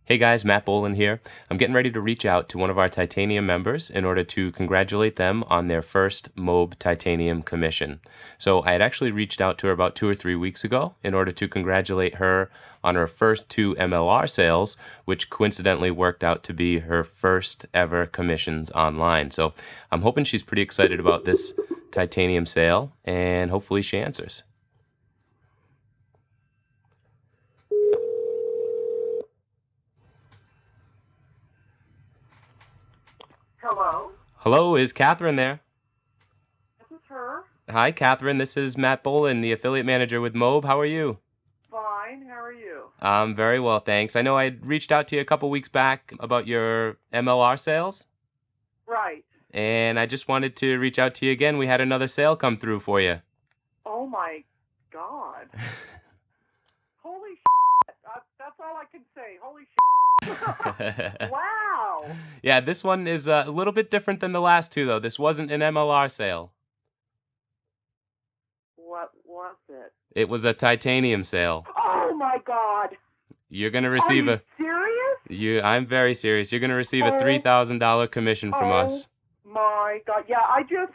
Hey guys, Matt Bolin here. I'm getting ready to reach out to one of our titanium members in order to congratulate them on their first MOBE titanium commission. So I had actually reached out to her about 2 or 3 weeks ago in order to congratulate her on her first 2 MLR sales, which coincidentally worked out to be her first ever commissions online. So I'm hoping she's pretty excited about this titanium sale, and hopefully she answers. Hello, Hello, is Kathryn there? this is her. Hi, Kathryn. This is Matt Bolin, the affiliate manager with MOBE. How are you? Fine, how are you? I'm very well, thanks. I know I reached out to you a couple weeks back about your MLR sales, Right. and I just wanted to reach out to you again. We had another sale come through for you. Oh my God. Holy that's all I can say. Holy Wow. Yeah, this one is a little bit different than the last two, though. This wasn't an MLR sale. What was it? It was a titanium sale. Oh my God. You're gonna Are receive you serious? I'm very serious. You're gonna receive a Oh, $3,000 commission from oh us. my God. Yeah, I just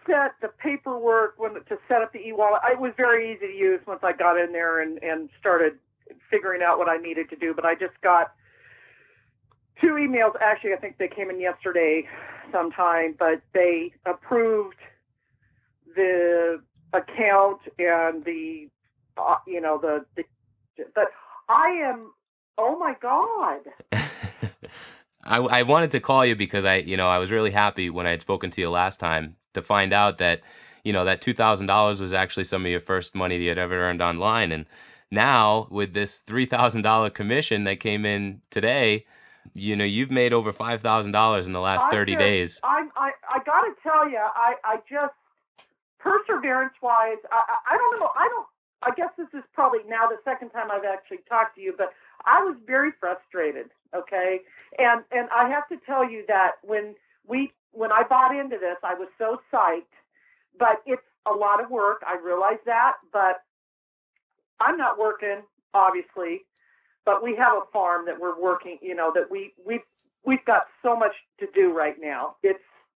set the paperwork to set up the e-wallet. It was very easy to use once I got in there and started figuring out what I needed to do. But I just got 2 emails. Actually, I think they came in yesterday sometime, but they approved the account and but I am, oh my God. I wanted to call you because I was really happy when I had spoken to you last time to find out that, that $2,000 was actually some of your first money that you had ever earned online. And now with this $3,000 commission that came in today, you've made over $5,000 in the last 30 days. I got to tell you, I just, perseverance wise, I don't know. I guess this is probably now the second time I've actually talked to you, but I was very frustrated. Okay. And I have to tell you that when I bought into this, I was so psyched, but it's a lot of work. I realize that, but I'm not working, obviously, but we have a farm that we're working, that we've got so much to do right now.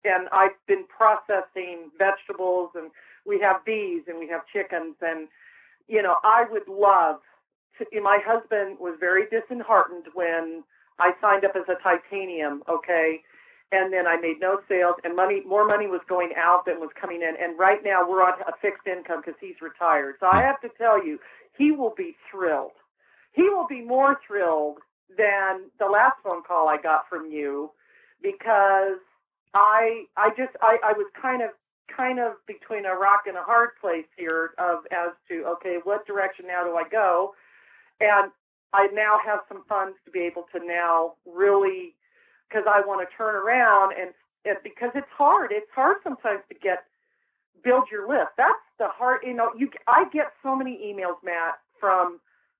And I've been processing vegetables, and we have bees and we have chickens, and I would love to. My husband was very disheartened when I signed up as a titanium, okay, and then I made no sales, and more money was going out than was coming in. And right now we're on a fixed income because he's retired. So I have to tell you, he will be thrilled. He will be more thrilled than the last phone call I got from you, because I was kind of between a rock and a hard place here as to, okay, what direction now do I go? And I now have some funds to be able to now really, because I want to turn around and because it's hard. It's hard sometimes to build your list. That's the hard, I get so many emails, Matt, from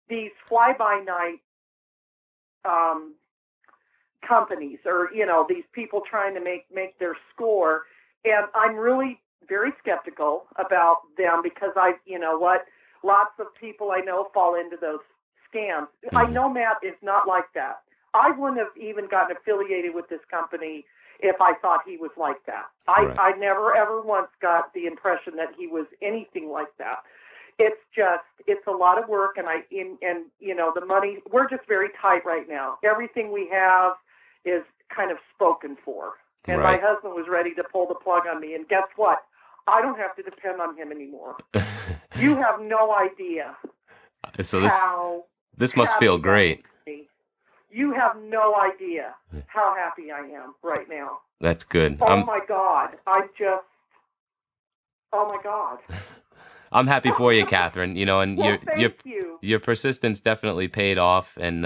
these fly-by-night companies, or these people trying to make their score, and I'm really very skeptical about them because lots of people I know fall into those scams. Mm-hmm. I know Matt is not like that. I wouldn't have even gotten affiliated with this company if I thought he was like that. Right. I never ever once got the impression that he was anything like that. It's a lot of work, and the money, we're just very tight right now. Everything we have is kind of spoken for. And Right. my husband was ready to pull the plug on me, and guess what? I don't have to depend on him anymore. You have no idea. So this must feel great. You have no idea how happy I am right now. That's good. Oh my God. Oh my God. I'm happy for you, Kathryn. And Well, thank you. your persistence definitely paid off. And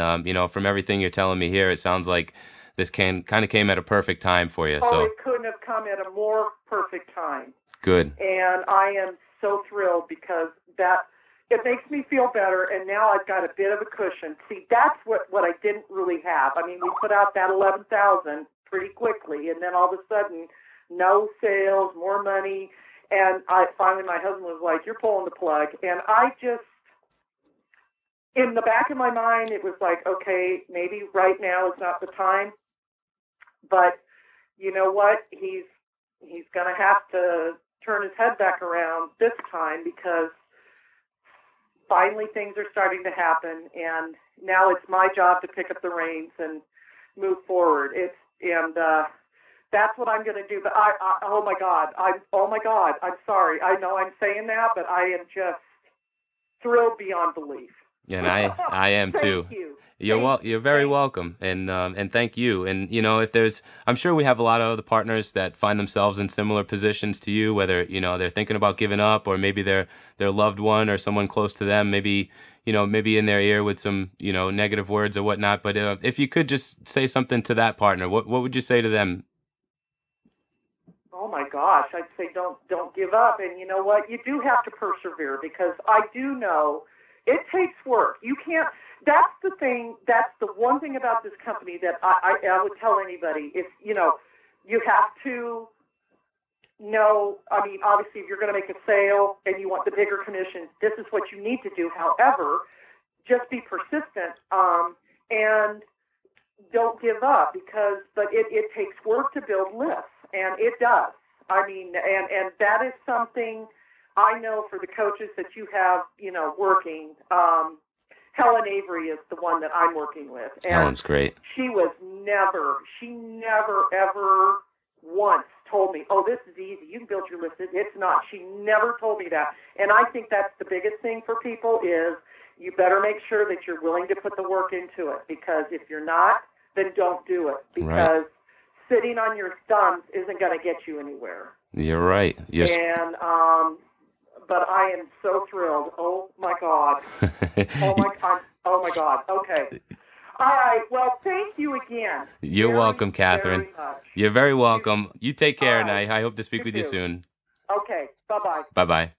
from everything you're telling me here, it sounds like this kind of came at a perfect time for you. Oh, So it couldn't have come at a more perfect time. good. And I am so thrilled because it makes me feel better. And now I've got a bit of a cushion. See, that's what I didn't really have. I mean, we put out that 11,000 pretty quickly, and then all of a sudden, no sales, more money. And finally, my husband was like, "You're pulling the plug." And in the back of my mind, it was like, okay, maybe right now is not the time. But you know what? He's going to have to turn his head back around this time, because finally things are starting to happen, and now it's my job to pick up the reins and move forward. That's what I'm going to do. But oh my God, I'm sorry. I know I'm saying that, but I am just thrilled beyond belief. And I am too. Thank you. You're very welcome, and thank you. And if I'm sure we have a lot of other partners that find themselves in similar positions to you, whether they're thinking about giving up, or maybe their loved one or someone close to them, maybe in their ear with some negative words or whatnot. But if you could just say something to that partner, what would you say to them? Oh my gosh, I'd say don't give up. And you know what? You do have to persevere, because I do know it takes work. You can't. That's the thing. That's the one thing about this company that I would tell anybody. If you have to know. I mean, obviously, if you're going to make a sale and you want the bigger commissions, this is what you need to do. However, just be persistent and don't give up, but it takes work to build lists, and it does. I mean, and that is something I know for the coaches that you have, working. Helen Avery is the one that I'm working with. And Helen's great. She never, ever once told me, oh, this is easy, you can build your list. It's not. She never told me that. And I think that's the biggest thing for people is you better make sure that you're willing to put the work into it, because if you're not, then don't do it, because sitting on your thumbs isn't going to get you anywhere. You're right. And but I am so thrilled. Oh my God. Oh my God. Okay. All right. Well, thank you again. You're welcome, Kathryn. You're very welcome. You take care, and I hope to speak with you soon. Okay. Bye-bye. Bye-bye.